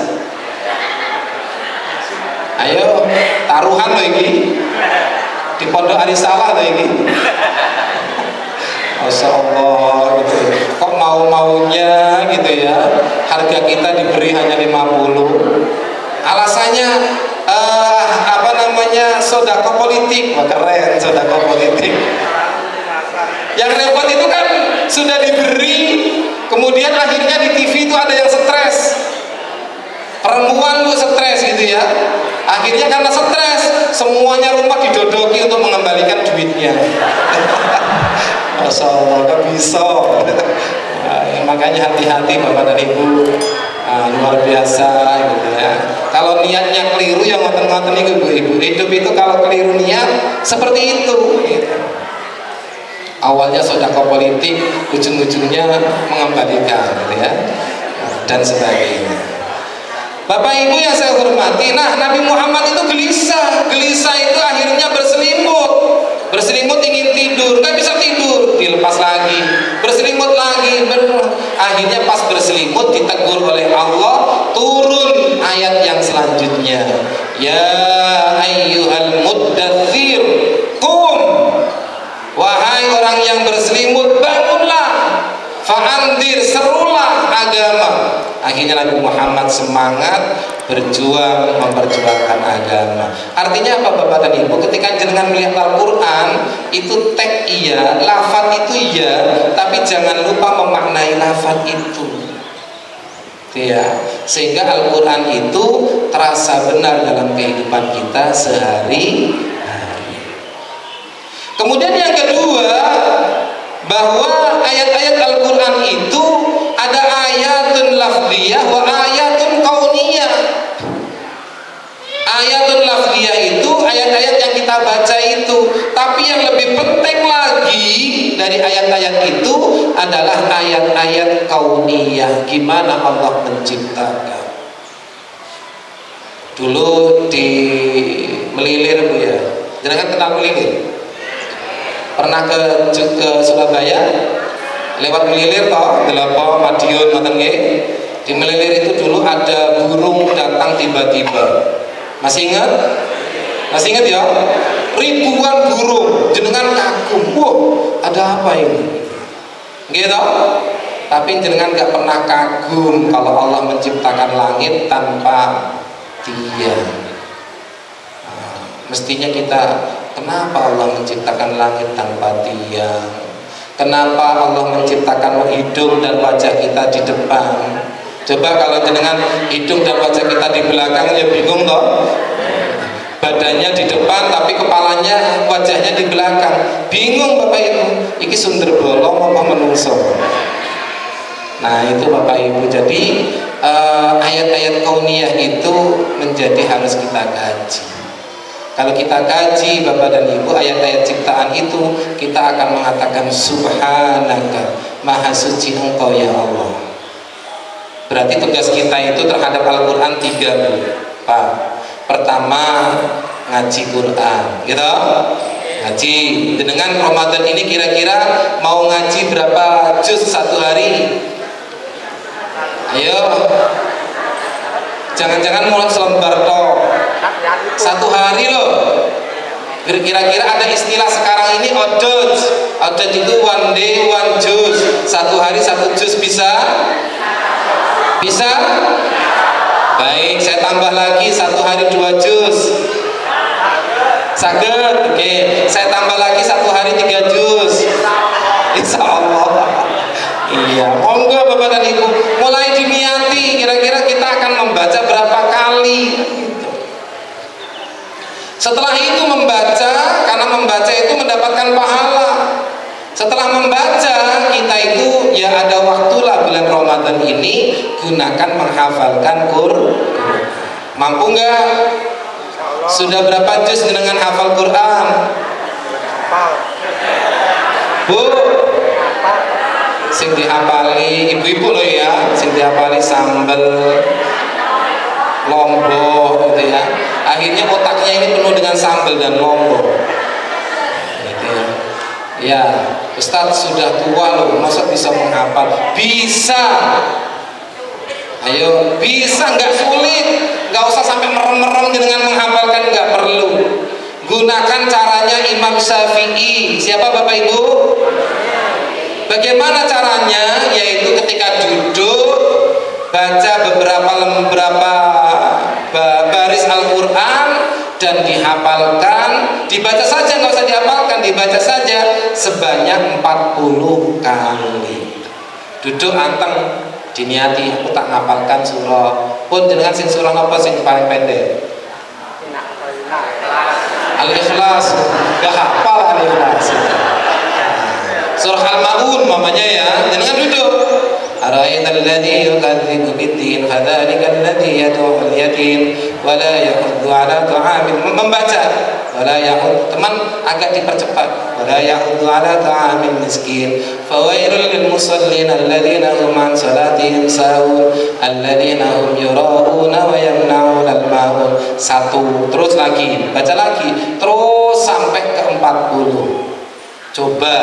Ayo taruhan loh ini di Pondok Arisalah loh ini. Masya Allah gitu. Kok mau-maunya gitu ya, harga kita diberi hanya 50. Alasannya sodako politik. Wah keren, sodako politik. Yang repot itu kan sudah diberi, kemudian akhirnya di TV itu ada yang stres. Perempuan tuh stres gitu ya. Akhirnya karena stres, semuanya rumah didodoki untuk mengembalikan duitnya. Masya Allah, kan bisa. Makanya hati-hati Bapak dan Ibu. Luar biasa gitu ya. Kalau niatnya keliru yang ngoten-ngoten itu Ibu. Hidup itu kalau keliru niat seperti itu gitu. Awalnya sedekah politik, ujung-ujungnya mengembalikan gitu ya. Dan sebagainya. Bapak Ibu yang saya hormati, nah Nabi Muhammad itu gelisah itu akhirnya berselimut ingin tidur, nggak bisa tidur, dilepas lagi, berselimut lagi, akhirnya pas berselimut ditegur oleh Allah, turun ayat yang selanjutnya, ya ayyuhal muddatsir qum, wahai orang yang berselimut bangunlah, fa'andir, serulah agama. Akhirnya Nabi Muhammad semangat berjuang memperjuangkan agama. Artinya apa Bapak dan Ibu? Ketika jenengan melihat Al-Quran itu teks iya, lafaz itu iya, tapi jangan lupa memaknai lafaz itu. Ya, sehingga Al-Quran itu terasa benar dalam kehidupan kita sehari-hari. Kemudian yang kedua, bahwa ayat-ayat Al-Quran itu ada ayatun lafziyah wa ayatun kauniyah. Ayatun lafziyah itu ayat-ayat yang kita baca itu, tapi yang lebih penting lagi lagi dari ayat-ayat itu adalah ayat-ayat kauniyah, gimana Allah menciptakan. Dulu di Melilir Bu ya, jangan kenal Melilir? Pernah ke Surabaya? Lewat Melilir toh, Delapo, Madiun, ngoten nggih. Di Melilir itu dulu ada burung datang tiba-tiba. Masih ingat? Masih ingat ya? Ribuan burung, jenengan kagum. Wah, ada apa ini? Gitu? Tapi jenengan gak pernah kagum kalau Allah menciptakan langit tanpa tiang. Mestinya kita, kenapa Allah menciptakan langit tanpa tiang? Kenapa Allah menciptakan hidung dan wajah kita di depan? Coba kalau jenengan hidung dan wajah kita di belakang, ya bingung toh. Badannya di depan tapi kepalanya, wajahnya di belakang, bingung Bapak Ibu. Iki sumber bolong apa menungso? Nah itu Bapak Ibu. Jadi ayat-ayat kauniyah itu menjadi harus kita kaji. Kalau kita kaji Bapak dan Ibu ayat-ayat ciptaan itu, kita akan mengatakan subhanaka, maha suci Engkau ya Allah. Berarti tugas kita itu terhadap Al-Quran 3 Pak. Pertama ngaji Quran, gitu. Ngaji. Dengan Ramadan ini kira-kira mau ngaji berapa juz satu hari? Ayo. Jangan-jangan mulai selembar toh. Satu hari loh. Kira-kira ada istilah sekarang ini odot. Odot itu one day one juz. Satu hari satu juz bisa? Bisa? Baik, saya tambah lagi satu hari 2 juz. Saged? Oke, saya tambah lagi satu hari 3 juz. Insya Allah. Iya, monggo Bapak dan Ibu, mulai diniati kira-kira kita akan membaca berapa kali. Setelah itu membaca, karena membaca itu mendapatkan pahala. Setelah membaca, kita itu ya ada waktulah bulan Ramadan ini gunakan menghafalkan Quran. Mampu nggak? Sudah berapa juz dengan hafal Quran? Bu, sing dihafali ibu-ibu loh ya, sing dihafali sambel lombok gitu ya. Akhirnya otaknya ini penuh dengan sambel dan lombok. Gitu ya. Ya, Ustadz sudah tua loh, masa bisa menghafal? Bisa. Ayo, bisa, nggak sulit, nggak usah sampai merem-merem dengan menghafalkan, nggak perlu. Gunakan caranya Imam Syafi'i. Siapa Bapak Ibu? Bagaimana caranya? Yaitu ketika duduk baca beberapa baris Al-Quran dan dihafalkan, dibaca saja, nggak usah dihafalkan, dibaca saja sebanyak 40 kali. Duduk anteng, diniati, aku tak ngapalkan surah pun dengan sing surah apa sing paling pendek? Al-Ikhlas. Gak hafal Al-Ikhlas. Surah Al-Maun mamanya ya, dengan duduk. Ara'aital ladzi yukadzibu bid-din fadzalika alladzi yad'u al-yatim wa la yahuddu 'ala ta'amil, membaca wala yahud, teman agak dipercepat, wala yahuddu 'ala ta'amil miskin fawailul lil musallin alladzina hum 'an salatihim sahun alladzina hum yura'una wa yamna'una al-ma'un. Satu, terus lagi, baca lagi, terus sampai ke 40. Coba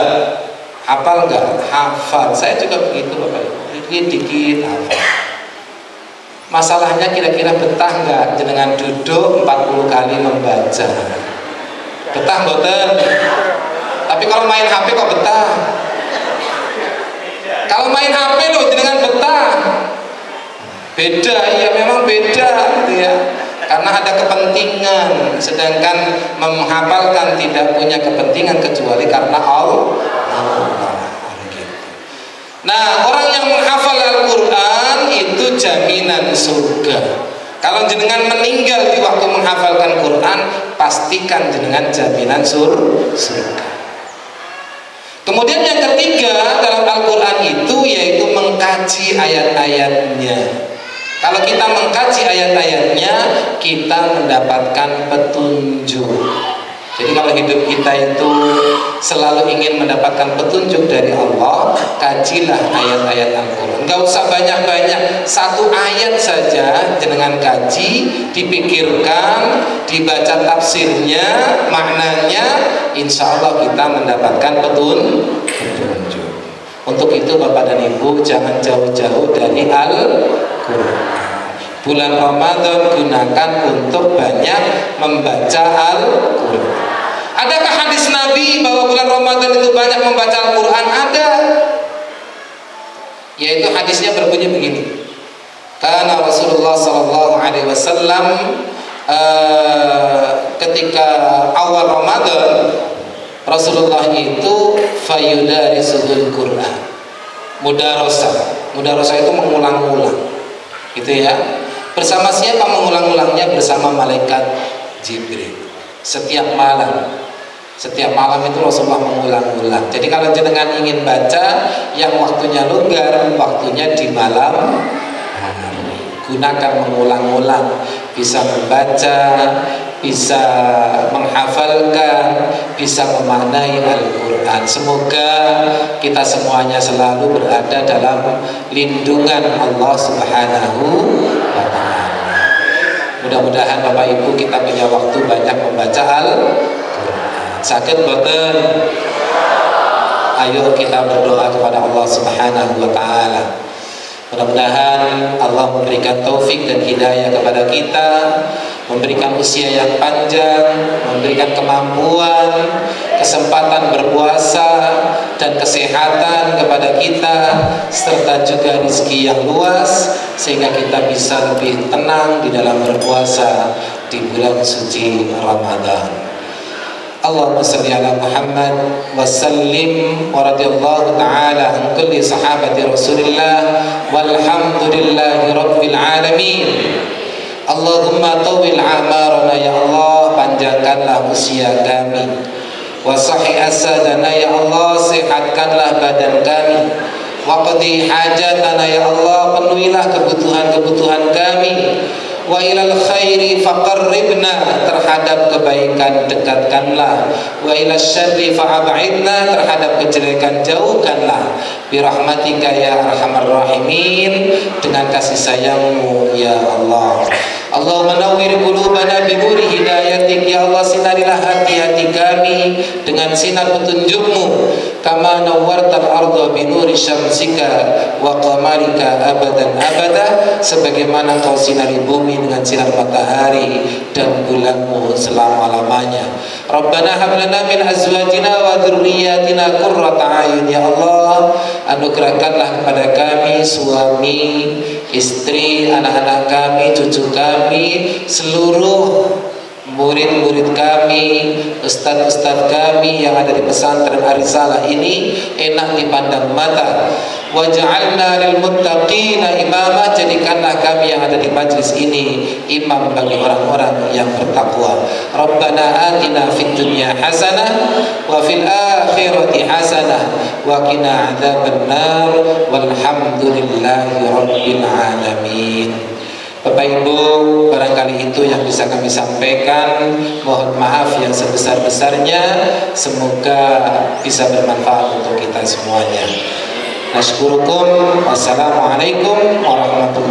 hafal nggak? Hafal. Saya juga begitu Bapak Ibu, dikit-dikit hafal. Masalahnya kira-kira betah nggak jenengan duduk 40 kali membaca? Betah mboten? Tapi kalau main HP kok betah? Kalau main HP loh jenengan betah? Beda, iya memang beda gitu ya. Karena ada kepentingan, sedangkan menghafalkan tidak punya kepentingan kecuali karena Allah. Nah, orang yang menghafal Al-Quran itu jaminan surga. Kalau jenengan meninggal di waktu menghafalkan Quran, pastikan jenengan jaminan surga. Kemudian yang ketiga dalam Al-Quran itu yaitu mengkaji ayat-ayatnya. Kalau kita mengkaji ayat-ayatnya, kita mendapatkan petunjuk. Jadi kalau hidup kita itu selalu ingin mendapatkan petunjuk dari Allah, kajilah ayat-ayat Al-Quran. Gak usah banyak-banyak, satu ayat saja jenengan kaji, dipikirkan, dibaca tafsirnya, maknanya, insya Allah kita mendapatkan petunjuk. Untuk itu Bapak dan Ibu jangan jauh-jauh dari Al-Quran. Bulan Ramadan gunakan untuk banyak membaca Al-Quran. Adakah hadis Nabi bahwa bulan Ramadan itu banyak membaca Al-Quran? Ada. Yaitu hadisnya berbunyi begini. Karena Rasulullah SAW ketika awal Ramadan, Rasulullah itu fayudarisuhul Quran. Mudarosah itu mengulang-ulang. Gitu ya. Bersama siapa mengulang-ulangnya? Bersama malaikat Jibril. Setiap malam itu Rasulullah mengulang-ulang. Jadi kalau jenengan ingin baca yang waktunya longgar, waktunya di malam hari. Gunakan mengulang-ulang, bisa membaca, bisa menghafalkan, bisa memaknai Al-Quran. Semoga kita semuanya selalu berada dalam lindungan Allah Subhanahu wa Ta'ala. Mudah-mudahan Bapak Ibu kita punya waktu banyak membaca Al-Quran. Sakit boten? Ayo kita berdoa kepada Allah Subhanahu wa Ta'ala. Mudah-mudahan Allah memberikan taufik dan hidayah kepada kita, memberikan usia yang panjang, memberikan kemampuan, kesempatan berpuasa dan kesehatan kepada kita, serta juga rezeki yang luas, sehingga kita bisa lebih tenang di dalam berpuasa di bulan suci Ramadan. Allahumma salli ala Muhammad wa sallim wa radiyallahu ta'ala an kulli sahabati Rasulillah walhamdulillahi rabbil alamin. Allahumma tawil amarana ya Allah, panjangkanlah usia kami. Wa sahih asadana ya Allah, sehatkanlah badan kami. Wa qadi hajatana ya Allah, penuhilah kebutuhan-kebutuhan kami. Wa ilal khairi faqarribna, terhadap kebaikan dekatkanlah. Wa ilal syarri fa'ab'idna, terhadap kejelekan jauhkanlah. Birahmatika ya arhamar rahimin, dengan kasih sayangmu ya Allah. Allahumma nawwir qulubana bi nuri hidayatik ya Allah, sinarilah hati-hati kami dengan sinar petunjukmu. Kama nawwartal arda bi nuri syamsika wa qamarika abadan abada, sebagaimana kau sinari bumi dengan sinar matahari dan bulanmu selama-lamanya. Rabbana hab lana min azwajina wa dzurriyyatina qurrata a'yun ya Allah, anugerahkanlah kepada kami suami, istri, anak-anak kami, cucu kami, seluruh murid-murid kami, ustadz-ustadz kami yang ada di pesantren Arisalah ini enak dipandang mata. Waj'alna lil muttaqina imama, jadikanlah kami yang ada di majlis ini imam bagi orang-orang yang bertakwa. Rabbana atina fid dunya hasanah wa fil akhirati hasanah wa qina adzabannar walhamdulillahi rabbil alamin. Bapak Ibu, barangkali itu yang bisa kami sampaikan. Mohon maaf yang sebesar-besarnya. Semoga bisa bermanfaat untuk kita semuanya. Nasykurukum. Wassalamualaikum warahmatullahi wabarakatuh.